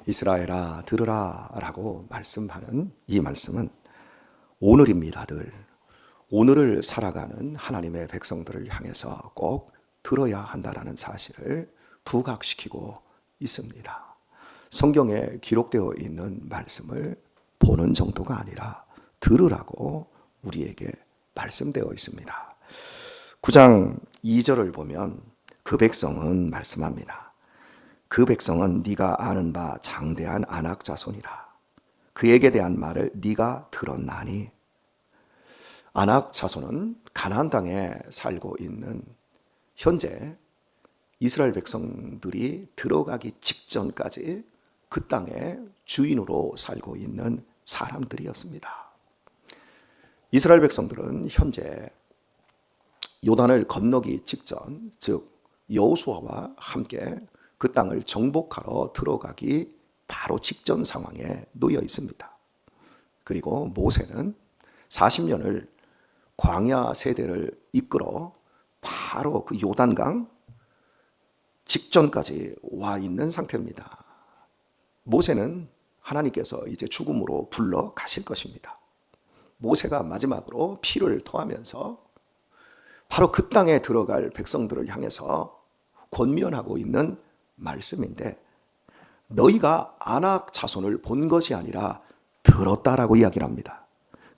이스라엘아 들으라 라고 말씀하는 이 말씀은 오늘입니다. 늘 오늘을 살아가는 하나님의 백성들을 향해서 꼭 들어야 한다라는 사실을 부각시키고 있습니다. 성경에 기록되어 있는 말씀을 보는 정도가 아니라 들으라고 우리에게 말씀되어 있습니다. 9장 2절을 보면 그 백성은 말씀합니다. 그 백성은 네가 아는 바 장대한 아낙 자손이라. 그에게 대한 말을 네가 들었나니. 아낙 자손은 가나안 땅에 살고 있는 현재 이스라엘 백성들이 들어가기 직전까지 그 땅의 주인으로 살고 있는 사람들이었습니다. 이스라엘 백성들은 현재 요단을 건너기 직전, 즉 여호수아와 함께 그 땅을 정복하러 들어가기 바로 직전 상황에 놓여 있습니다. 그리고 모세는 40년을 광야 세대를 이끌어 바로 그 요단강 직전까지 와 있는 상태입니다. 모세는 하나님께서 이제 죽음으로 불러 가실 것입니다. 모세가 마지막으로 피를 토하면서 바로 그 땅에 들어갈 백성들을 향해서 권면하고 있는 말씀인데, 너희가 아낙 자손을 본 것이 아니라 들었다라고 이야기를 합니다.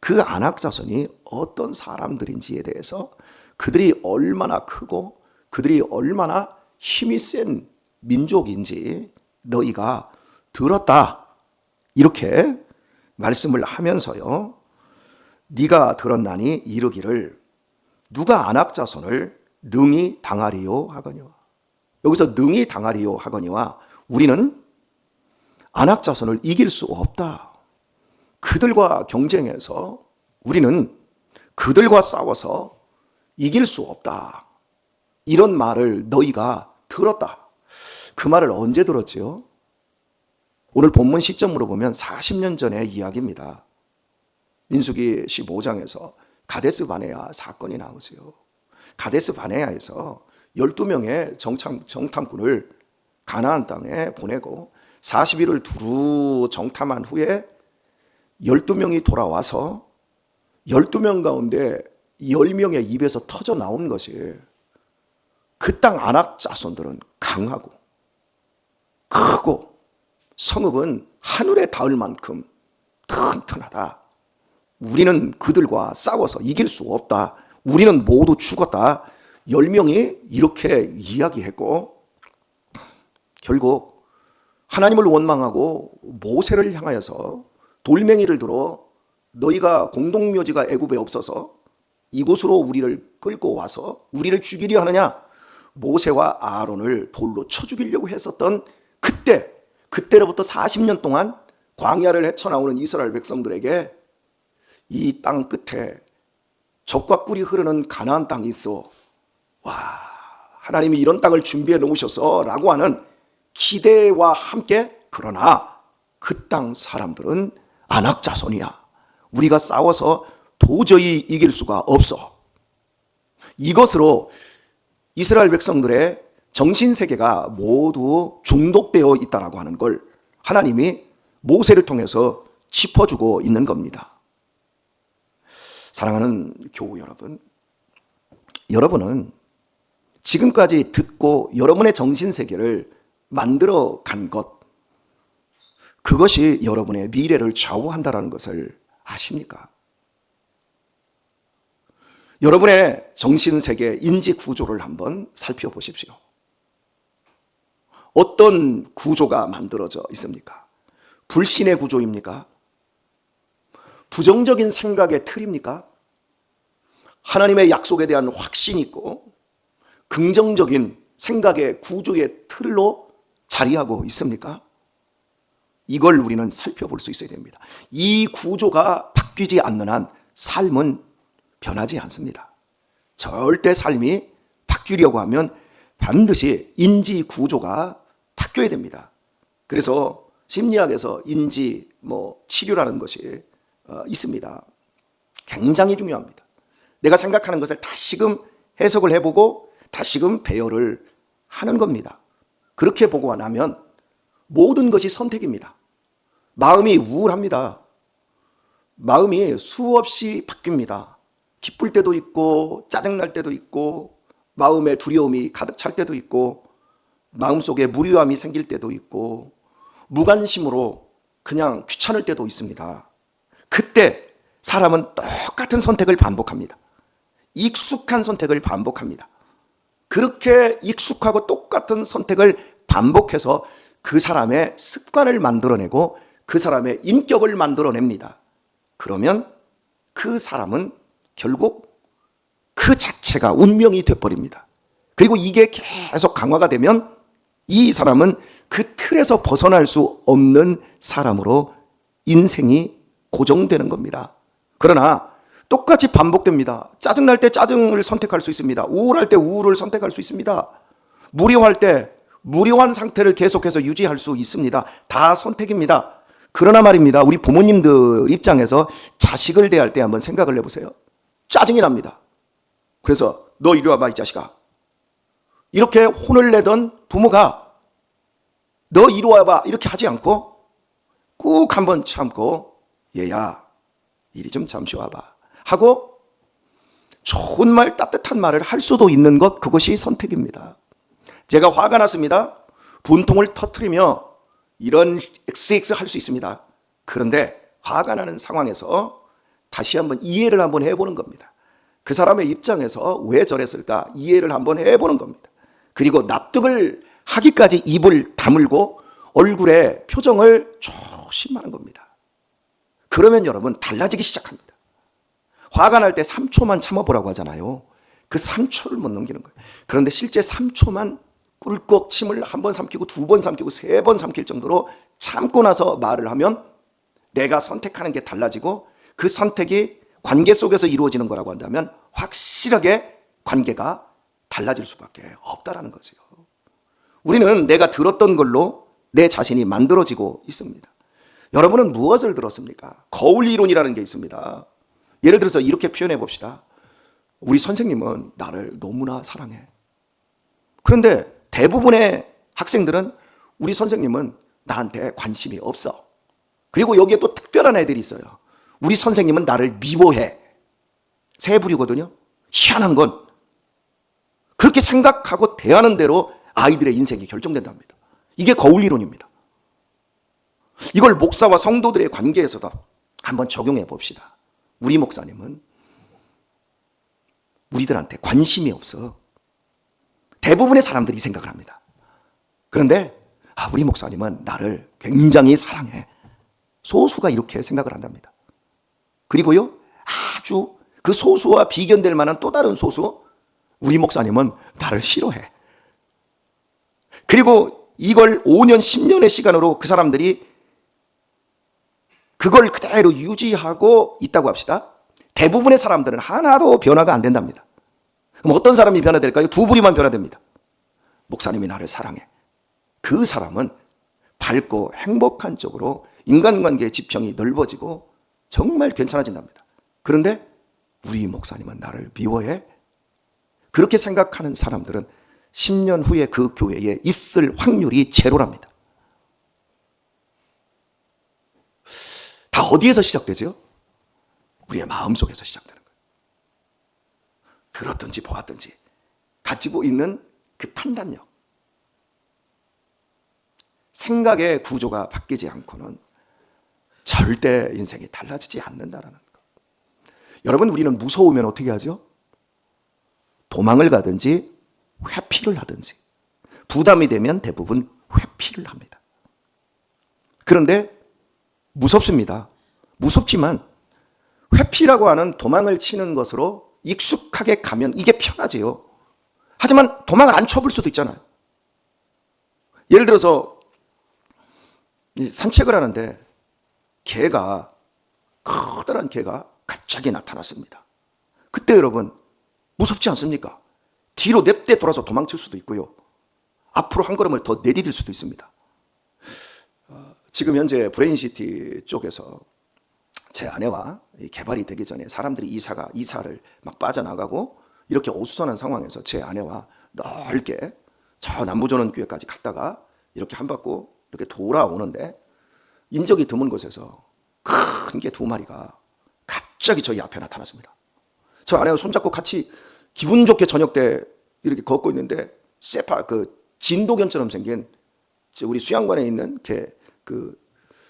그 아낙 자손이 어떤 사람들인지에 대해서, 그들이 얼마나 크고 그들이 얼마나 힘이 센 민족인지 너희가 들었다, 이렇게 말씀을 하면서요, 네가 들었나니 이르기를 누가 아낙 자손을 능히 당하리요 하거니와. 여기서 능히 당하리요 하거니와 우리는 아낙 자손을 이길 수 없다. 그들과 경쟁해서 우리는 그들과 싸워서 이길 수 없다. 이런 말을 너희가 들었다. 그 말을 언제 들었지요? 오늘 본문 시점으로 보면 40년 전의 이야기입니다. 민수기 15장에서 가데스 바네아 사건이 나오죠. 가데스 바네아에서 12명의 정탐꾼을 가나안 땅에 보내고 40일을 두루 정탐한 후에 12명이 돌아와서 12명 가운데 10명의 입에서 터져 나온 것이, 그 땅 아낙 자손들은 강하고 크고 성읍은 하늘에 닿을 만큼 튼튼하다. 우리는 그들과 싸워서 이길 수 없다. 우리는 모두 죽었다. 10명이 이렇게 이야기했고, 결국 하나님을 원망하고 모세를 향하여서 돌멩이를 들어 너희가 공동묘지가 애굽에 없어서 이곳으로 우리를 끌고 와서 우리를 죽이려 하느냐, 모세와 아론을 돌로 쳐 죽이려고 했었던 그때로부터 40년 동안 광야를 헤쳐나오는 이스라엘 백성들에게 이 땅 끝에 젖과 꿀이 흐르는 가나안 땅이 있어. 와, 하나님이 이런 땅을 준비해 놓으셔서 라고 하는 기대와 함께, 그러나 그 땅 사람들은 아낙 자손이야. 우리가 싸워서 도저히 이길 수가 없어. 이것으로 이스라엘 백성들의 정신세계가 모두 중독되어 있다라고 하는 걸 하나님이 모세를 통해서 짚어주고 있는 겁니다. 사랑하는 교우 여러분, 여러분은 지금까지 듣고 여러분의 정신세계를 만들어 간 것, 그것이 여러분의 미래를 좌우한다는 것을 아십니까? 여러분의 정신세계 인지구조를 한번 살펴보십시오. 어떤 구조가 만들어져 있습니까? 불신의 구조입니까? 부정적인 생각의 틀입니까? 하나님의 약속에 대한 확신이 있고 긍정적인 생각의 구조의 틀로 자리하고 있습니까? 이걸 우리는 살펴볼 수 있어야 됩니다. 이 구조가 바뀌지 않는 한 삶은 변하지 않습니다. 절대 삶이 바뀌려고 하면 반드시 인지 구조가 바뀌어야 됩니다. 그래서 심리학에서 인지 치료라는 것이 있습니다. 굉장히 중요합니다. 내가 생각하는 것을 다시금 해석을 해보고 다시금 배열을 하는 겁니다. 그렇게 보고 나면 모든 것이 선택입니다. 마음이 우울합니다. 마음이 수없이 바뀝니다. 기쁠 때도 있고 짜증날 때도 있고 마음에 두려움이 가득 찰 때도 있고 마음속에 무료함이 생길 때도 있고 무관심으로 그냥 귀찮을 때도 있습니다. 그때 사람은 똑같은 선택을 반복합니다. 익숙한 선택을 반복합니다. 그렇게 익숙하고 똑같은 선택을 반복해서 그 사람의 습관을 만들어내고 그 사람의 인격을 만들어냅니다. 그러면 그 사람은 결국 그 자체가 운명이 돼버립니다. 그리고 이게 계속 강화가 되면 이 사람은 그 틀에서 벗어날 수 없는 사람으로 인생이 고정되는 겁니다. 그러나 똑같이 반복됩니다. 짜증날 때 짜증을 선택할 수 있습니다. 우울할 때 우울을 선택할 수 있습니다. 무료할 때 무료한 상태를 계속해서 유지할 수 있습니다. 다 선택입니다. 그러나 말입니다. 우리 부모님들 입장에서 자식을 대할 때 한번 생각을 해보세요. 짜증이 납니다. 그래서 너 이리 와봐 이 자식아. 이렇게 혼을 내던 부모가 너 이리 와봐 이렇게 하지 않고 꾹 한번 참고 얘야 이리 좀 잠시 와봐 하고 좋은 말 따뜻한 말을 할 수도 있는 것, 그것이 선택입니다. 제가 화가 났습니다. 분통을 터뜨리며 이런 XX 할 수 있습니다. 그런데 화가 나는 상황에서 다시 한번 이해를 한번 해보는 겁니다. 그 사람의 입장에서 왜 저랬을까 이해를 한번 해보는 겁니다. 그리고 납득을 하기까지 입을 다물고 얼굴에 표정을 조심하는 겁니다. 그러면 여러분 달라지기 시작합니다. 화가 날 때 3초만 참아보라고 하잖아요. 그 3초를 못 넘기는 거예요. 그런데 실제 3초만 꿀꺽 침을 한 번 삼키고 두 번 삼키고 세 번 삼킬 정도로 참고 나서 말을 하면 내가 선택하는 게 달라지고 그 선택이 관계 속에서 이루어지는 거라고 한다면 확실하게 관계가 달라질 수밖에 없다라는 거죠. 우리는 내가 들었던 걸로 내 자신이 만들어지고 있습니다. 여러분은 무엇을 들었습니까? 거울 이론이라는 게 있습니다. 예를 들어서 이렇게 표현해 봅시다. 우리 선생님은 나를 너무나 사랑해. 그런데 대부분의 학생들은 우리 선생님은 나한테 관심이 없어. 그리고 여기에 또 특별한 애들이 있어요. 우리 선생님은 나를 미워해. 세 부류거든요. 희한한 건 그렇게 생각하고 대하는 대로 아이들의 인생이 결정된답니다. 이게 거울 이론입니다. 이걸 목사와 성도들의 관계에서도 한번 적용해 봅시다. 우리 목사님은 우리들한테 관심이 없어. 대부분의 사람들이 생각을 합니다. 그런데 우리 목사님은 나를 굉장히 사랑해. 소수가 이렇게 생각을 한답니다. 그리고요, 아주 그 소수와 비견될 만한 또 다른 소수, 우리 목사님은 나를 싫어해. 그리고 이걸 5년, 10년의 시간으로 그 사람들이 그걸 그대로 유지하고 있다고 합시다. 대부분의 사람들은 하나도 변화가 안 된답니다. 그럼 어떤 사람이 변화될까요? 두 부류만 변화됩니다. 목사님이 나를 사랑해. 그 사람은 밝고 행복한 쪽으로 인간관계의 지평이 넓어지고 정말 괜찮아진답니다. 그런데 우리 목사님은 나를 미워해. 그렇게 생각하는 사람들은 10년 후에 그 교회에 있을 확률이 제로랍니다. 다 어디에서 시작되죠? 우리의 마음속에서 시작되는 거예요. 들었든지 보았든지 가지고 있는 그 판단력. 생각의 구조가 바뀌지 않고는 절대 인생이 달라지지 않는다라는 거. 여러분, 우리는 무서우면 어떻게 하죠? 도망을 가든지 회피를 하든지, 부담이 되면 대부분 회피를 합니다. 그런데 무섭습니다. 무섭지만 회피라고 하는 도망을 치는 것으로 익숙하게 가면 이게 편하지요. 하지만 도망을 안 쳐볼 수도 있잖아요. 예를 들어서 산책을 하는데 커다란 개가 갑자기 나타났습니다. 그때 여러분 무섭지 않습니까? 뒤로 냅대 돌아서 도망칠 수도 있고요. 앞으로 한 걸음을 더 내디딜 수도 있습니다. 지금 현재 브레인시티 쪽에서 제 아내와 개발이 되기 전에 사람들이 이사를 막 빠져나가고 이렇게 어수선한 상황에서 제 아내와 넓게 저 남부전원교회까지 갔다가 이렇게 한 바퀴 이렇게 돌아오는데 인적이 드문 곳에서 큰 개 2마리가 갑자기 저희 앞에 나타났습니다. 저 아내와 손잡고 같이 기분 좋게 저녁 때 이렇게 걷고 있는데 진도견처럼 생긴 우리 수양관에 있는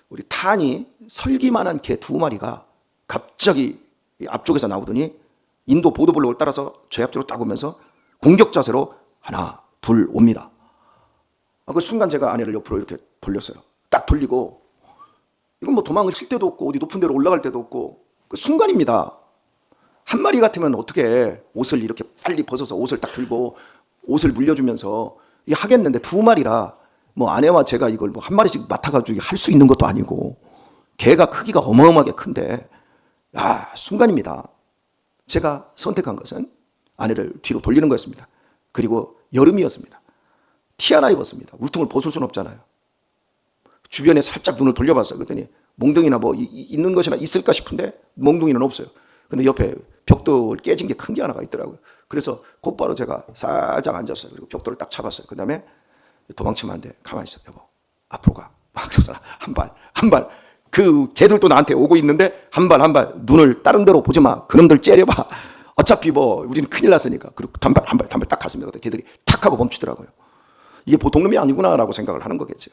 우리 탄이 설기만한 개 2마리가 갑자기 앞쪽에서 나오더니 인도 보도블록을 따라서 저희 앞쪽으로 딱 오면서 공격 자세로 하나, 둘 옵니다. 그 순간 제가 아내를 옆으로 이렇게 돌렸어요. 딱 돌리고, 이건 뭐 도망을 칠 데도 없고 어디 높은 데로 올라갈 데도 없고 그 순간입니다. 한 마리 같으면 어떻게 옷을 이렇게 빨리 벗어서 옷을 딱 들고 옷을 물려주면서 하겠는데 2마리라 뭐 아내와 제가 이걸 뭐 한 마리씩 맡아가지고 할 수 있는 것도 아니고 개가 크기가 어마어마하게 큰데 순간입니다. 제가 선택한 것은 아내를 뒤로 돌리는 거였습니다. 그리고 여름이었습니다. 티 하나 입었습니다. 울퉁을 벗을 수는 없잖아요. 주변에 살짝 눈을 돌려봤어요. 그랬더니 몽둥이나 뭐 있는 것이나 있을까 싶은데 몽둥이는 없어요. 근데 옆에 벽돌 깨진 게 큰 게 하나가 있더라고요. 그래서 곧바로 제가 살짝 앉았어요. 그리고 벽돌을 딱 잡았어요. 그 다음에 도망치면 안 돼. 가만히 있어. 여보, 앞으로 가. 막 한 발. 그 개들도 나한테 오고 있는데 한 발. 눈을 다른 데로 보지 마. 그놈들 째려봐. 어차피 뭐 우리는 큰일 났으니까. 그리고 한 발 딱 갔습니다. 개들이 탁 하고 멈추더라고요. 이게 보통 놈이 아니구나라고 생각을 하는 거겠죠.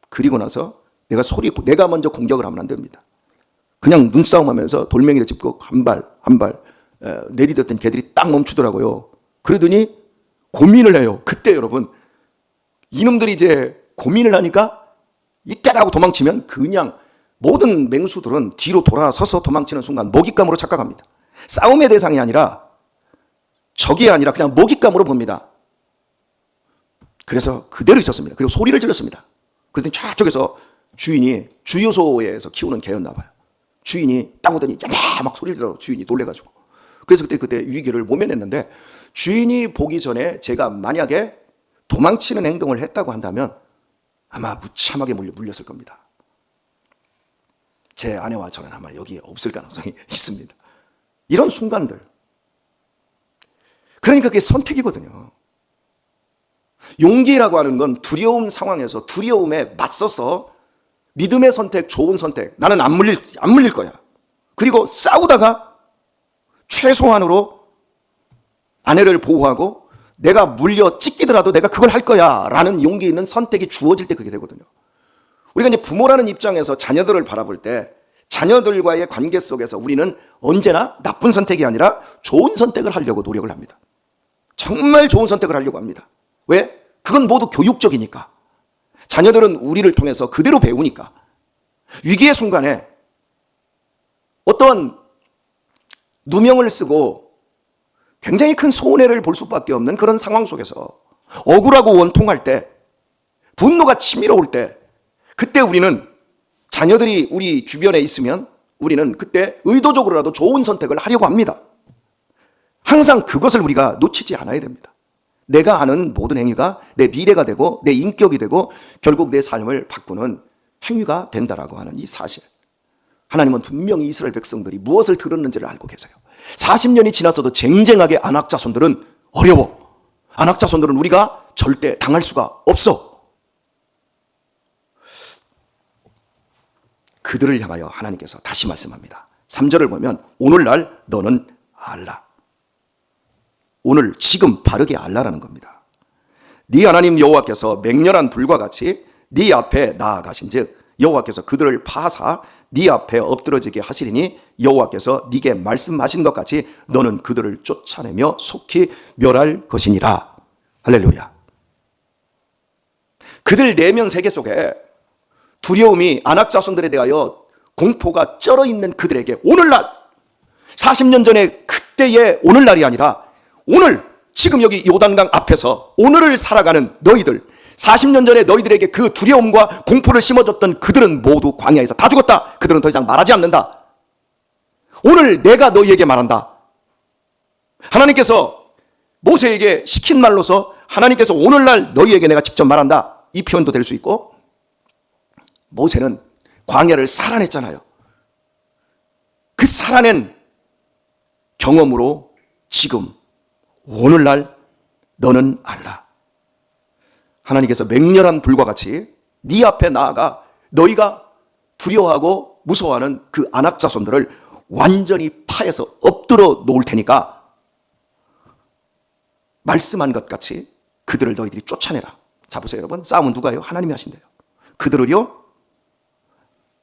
그리고 나서 내가 먼저 공격을 하면 안 됩니다. 그냥 눈싸움하면서 돌멩이를 짚고 한 발 내디뎠던 개들이 딱 멈추더라고요. 그러더니 고민을 해요. 그때 여러분, 이놈들이 이제 고민을 하니까 이때다 하고 도망치면 그냥 모든 맹수들은 뒤로 돌아서서 도망치는 순간 먹잇감으로 착각합니다. 싸움의 대상이 아니라 적이 아니라 그냥 먹잇감으로 봅니다. 그래서 그대로 있었습니다. 그리고 소리를 질렀습니다. 그랬더니 저쪽에서 주인이 주유소에서 키우는 개였나 봐요. 주인이 딱 오더니 막 소리를 들어 주인이 놀래가지고. 그래서 그때 위기를 모면했는데 주인이 보기 전에 제가 만약에 도망치는 행동을 했다고 한다면 아마 무참하게 물렸을 겁니다. 제 아내와 저는 아마 여기에 없을 가능성이 있습니다. 이런 순간들. 그러니까 그게 선택이거든요. 용기라고 하는 건 두려운 상황에서 두려움에 맞서서 믿음의 선택, 좋은 선택. 나는 안 물릴 거야. 그리고 싸우다가 최소한으로 아내를 보호하고 내가 물려 찢기더라도 내가 그걸 할 거야 라는 용기 있는 선택이 주어질 때 그게 되거든요. 우리가 이제 부모라는 입장에서 자녀들을 바라볼 때 자녀들과의 관계 속에서 우리는 언제나 나쁜 선택이 아니라 좋은 선택을 하려고 노력을 합니다. 정말 좋은 선택을 하려고 합니다. 왜? 그건 모두 교육적이니까. 자녀들은 우리를 통해서 그대로 배우니까. 위기의 순간에 어떤 누명을 쓰고 굉장히 큰 손해를 볼 수밖에 없는 그런 상황 속에서 억울하고 원통할 때, 분노가 치밀어올 때, 그때 우리는 자녀들이 우리 주변에 있으면 우리는 그때 의도적으로라도 좋은 선택을 하려고 합니다. 항상 그것을 우리가 놓치지 않아야 됩니다. 내가 하는 모든 행위가 내 미래가 되고 내 인격이 되고 결국 내 삶을 바꾸는 행위가 된다라고 하는 이 사실. 하나님은 분명히 이스라엘 백성들이 무엇을 들었는지를 알고 계세요. 40년이 지났어도 쟁쟁하게 안악 자손들은 어려워. 안악 자손들은 우리가 절대 당할 수가 없어. 그들을 향하여 하나님께서 다시 말씀합니다. 3절을 보면 오늘날 너는 알라. 오늘 지금 바르게 알라라는 겁니다. 네 하나님 여호와께서 맹렬한 불과 같이 네 앞에 나아가신즉 여호와께서 그들을 파사 네 앞에 엎드러지게 하시리니 여호와께서 네게 말씀하신 것 같이 너는 그들을 쫓아내며 속히 멸할 것이니라. 할렐루야. 그들 내면 세계 속에 두려움이 안악 자손들에 대하여 공포가 쩔어있는 그들에게 오늘날 40년 전에 그때의 오늘날이 아니라 오늘 지금 여기 요단강 앞에서 오늘을 살아가는 너희들, 40년 전에 너희들에게 그 두려움과 공포를 심어줬던 그들은 모두 광야에서 다 죽었다. 그들은 더 이상 말하지 않는다. 오늘 내가 너희에게 말한다. 하나님께서 모세에게 시킨 말로서 하나님께서 오늘날 너희에게 내가 직접 말한다. 이 표현도 될 수 있고, 모세는 광야를 살아냈잖아요. 그 살아낸 경험으로 지금 오늘날 너는 알라. 하나님께서 맹렬한 불과 같이 네 앞에 나아가 너희가 두려워하고 무서워하는 그 아낙 자손들을 완전히 파해서 엎드려 놓을 테니까 말씀한 것 같이 그들을 너희들이 쫓아내라. 자 보세요 여러분, 싸움은 누가 해요? 하나님이 하신대요. 그들을요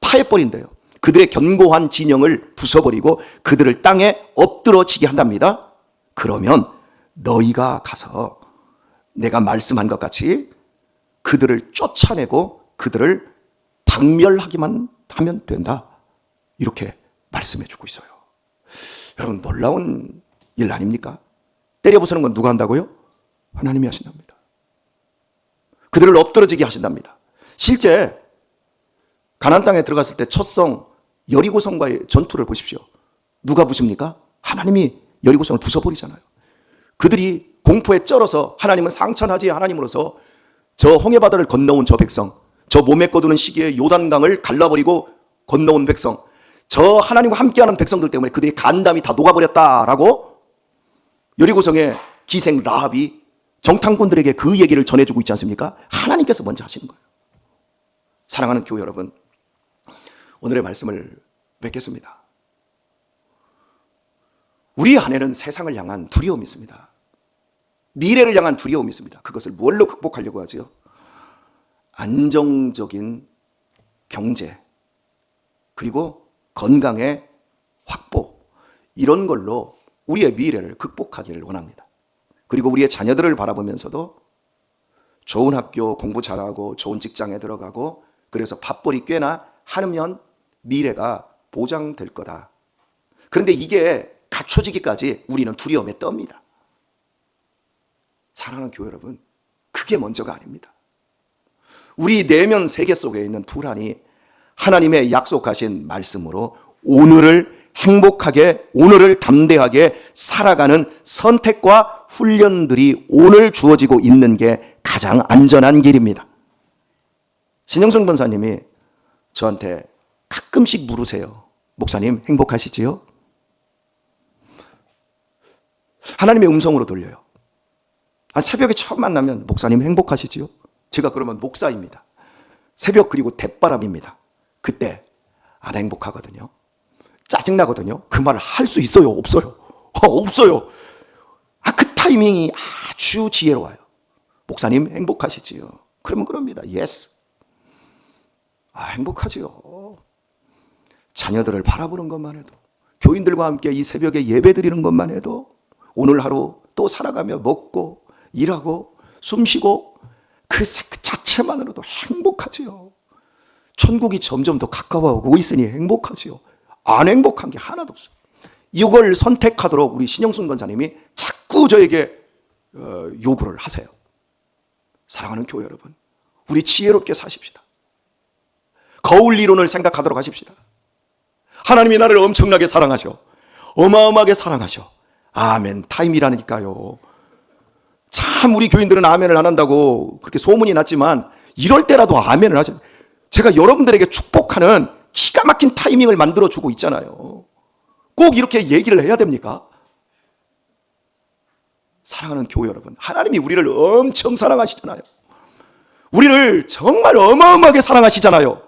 파해버린대요. 그들의 견고한 진영을 부숴버리고 그들을 땅에 엎드러지게 한답니다. 그러면 너희가 가서 내가 말씀한 것 같이 그들을 쫓아내고 그들을 박멸하기만 하면 된다. 이렇게 말씀해 주고 있어요. 여러분 놀라운 일 아닙니까? 때려 부수는 건 누가 한다고요? 하나님이 하신답니다. 그들을 엎드러지게 하신답니다. 실제 가나안 땅에 들어갔을 때 첫성 여리고성과의 전투를 보십시오. 누가 부숩니까? 하나님이 여리고성을 부숴버리잖아요. 그들이 공포에 쩔어서 하나님은 상천하지 하나님으로서 저 홍해바다를 건너온 저 백성, 저 몸에 거두는 시기에 요단강을 갈라버리고 건너온 백성, 저 하나님과 함께하는 백성들 때문에 그들의 간담이 다 녹아버렸다라고 여리고성의 기생 라합이 정탐꾼들에게 그 얘기를 전해주고 있지 않습니까? 하나님께서 먼저 하시는 거예요. 사랑하는 교회 여러분, 오늘의 말씀을 맺겠습니다. 우리 안에는 세상을 향한 두려움이 있습니다. 미래를 향한 두려움이 있습니다. 그것을 뭘로 극복하려고 하죠? 안정적인 경제, 그리고 건강의 확보, 이런 걸로 우리의 미래를 극복하기를 원합니다. 그리고 우리의 자녀들을 바라보면서도 좋은 학교 공부 잘하고 좋은 직장에 들어가고 그래서 밥벌이 꽤나 하면 미래가 보장될 거다. 그런데 이게 갖춰지기까지 우리는 두려움에 떱니다. 사랑하는 교회 여러분, 그게 먼저가 아닙니다. 우리 내면 세계 속에 있는 불안이 하나님의 약속하신 말씀으로 오늘을 행복하게, 오늘을 담대하게 살아가는 선택과 훈련들이 오늘 주어지고 있는 게 가장 안전한 길입니다. 신영순 권사님이 저한테 가끔씩 물으세요. 목사님 행복하시지요? 하나님의 음성으로 들려요. 새벽에 처음 만나면 목사님 행복하시지요? 제가 그러면 목사입니다. 새벽 그리고 대바람입니다. 그때 안 행복하거든요. 짜증나거든요. 그 말을 할 수 있어요? 없어요? 없어요. 그 타이밍이 아주 지혜로워요. 목사님 행복하시지요? 그러면 그럽니다. 예스. 행복하지요. 자녀들을 바라보는 것만 해도, 교인들과 함께 이 새벽에 예배 드리는 것만 해도 오늘 하루 또 살아가며 먹고 일하고 숨쉬고 그 자체만으로도 행복하지요. 천국이 점점 더 가까워오고 있으니 행복하지요. 안 행복한 게 하나도 없어요. 이걸 선택하도록 우리 신영순 권사님이 자꾸 저에게 요구를 하세요. 사랑하는 교회 여러분, 우리 지혜롭게 사십시다. 거울 이론을 생각하도록 하십시다. 하나님이 나를 엄청나게 사랑하셔. 어마어마하게 사랑하셔. 아멘 타임이라니까요. 참 우리 교인들은 아멘을 안 한다고 그렇게 소문이 났지만 이럴 때라도 아멘을 하죠. 제가 여러분들에게 축복하는 기가 막힌 타이밍을 만들어주고 있잖아요. 꼭 이렇게 얘기를 해야 됩니까? 사랑하는 교회 여러분, 하나님이 우리를 엄청 사랑하시잖아요. 우리를 정말 어마어마하게 사랑하시잖아요.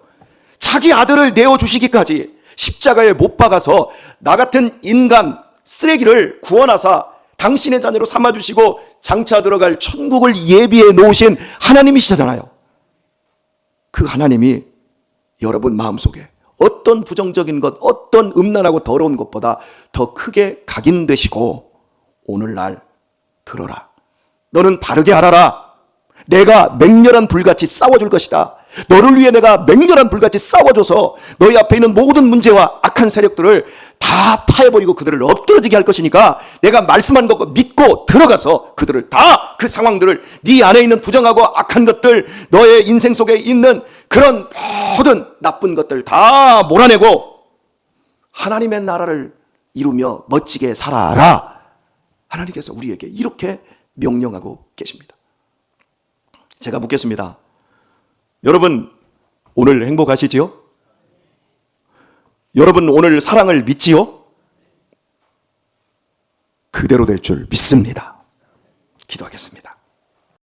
자기 아들을 내어주시기까지 십자가에 못 박아서 나 같은 인간 쓰레기를 구원하사 당신의 자녀로 삼아주시고 장차 들어갈 천국을 예비해 놓으신 하나님이시잖아요. 그 하나님이 여러분 마음속에 어떤 부정적인 것, 어떤 음란하고 더러운 것보다 더 크게 각인되시고 오늘날 들어라. 너는 바르게 알아라. 내가 맹렬한 불같이 싸워줄 것이다. 너를 위해 내가 맹렬한 불같이 싸워줘서 너희 앞에 있는 모든 문제와 악한 세력들을 다 파해버리고 그들을 엎드러지게 할 것이니까 내가 말씀한 것 믿고 들어가서 그들을 다 그 상황들을 네 안에 있는 부정하고 악한 것들, 너의 인생 속에 있는 그런 모든 나쁜 것들 다 몰아내고 하나님의 나라를 이루며 멋지게 살아라. 하나님께서 우리에게 이렇게 명령하고 계십니다. 제가 묻겠습니다. 여러분 오늘 행복하시지요? 여러분 오늘 사랑을 믿지요? 그대로 될 줄 믿습니다. 기도하겠습니다.